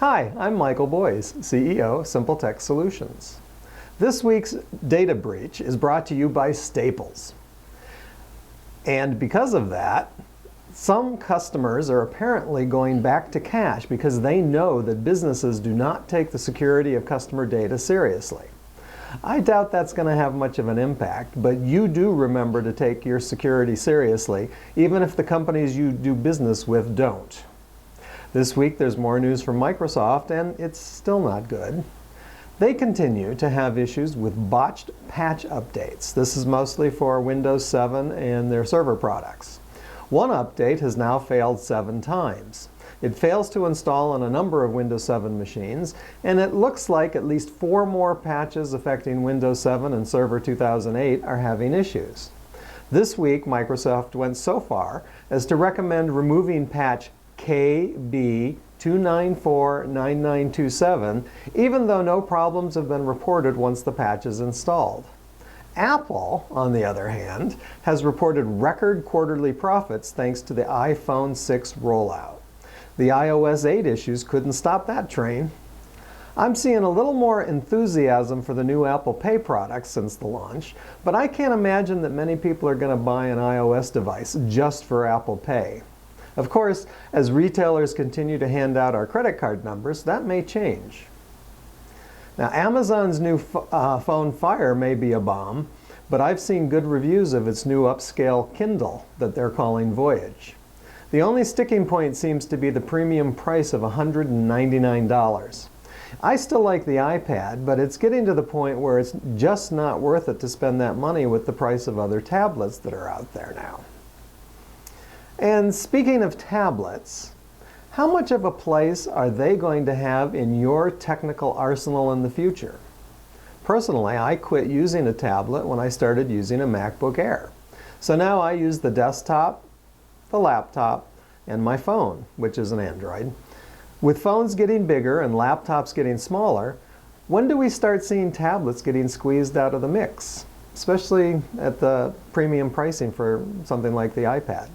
Hi, I'm Michael Boyes, CEO of Simple Tech Solutions. This week's data breach is brought to you by Staples. And because of that, some customers are apparently going back to cash because they know that businesses do not take the security of customer data seriously. I doubt that's going to have much of an impact, but you do remember to take your security seriously, even if the companies you do business with don't. This week there's more news from Microsoft, and it's still not good. They continue to have issues with botched patch updates. This is mostly for Windows 7 and their server products. One update has now failed 7 times. It fails to install on a number of Windows 7 machines, and it looks like at least 4 more patches affecting Windows 7 and Server 2008 are having issues. This week, Microsoft went so far as to recommend removing patch KB2949927, even though no problems have been reported once the patch is installed. Apple, on the other hand, has reported record quarterly profits thanks to the iPhone 6 rollout. The iOS 8 issues couldn't stop that train. I'm seeing a little more enthusiasm for the new Apple Pay products since the launch, but I can't imagine that many people are going to buy an iOS device just for Apple Pay. Of course, as retailers continue to hand out our credit card numbers, that may change. Now, Amazon's new phone Fire may be a bomb, but I've seen good reviews of its new upscale Kindle that they're calling Voyage. The only sticking point seems to be the premium price of $199. I still like the iPad, but it's getting to the point where it's just not worth it to spend that money with the price of other tablets that are out there now. And speaking of tablets, how much of a place are they going to have in your technical arsenal in the future? Personally, I quit using a tablet when I started using a MacBook Air. So now I use the desktop, the laptop, and my phone, which is an Android. With phones getting bigger and laptops getting smaller, when do we start seeing tablets getting squeezed out of the mix? Especially at the premium pricing for something like the iPad.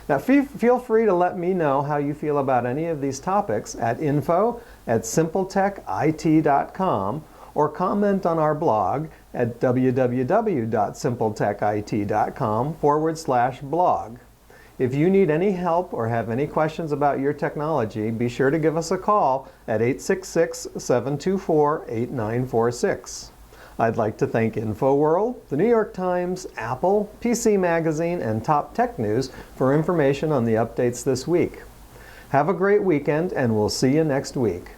Now, feel free to let me know how you feel about any of these topics at info@simpletechit.com or comment on our blog at www.simpletechit.com/blog. If you need any help or have any questions about your technology, be sure to give us a call at 866-724-8946. I'd like to thank InfoWorld, the New York Times, Apple, PC Magazine, and Top Tech News for information on the updates this week. Have a great weekend, and we'll see you next week.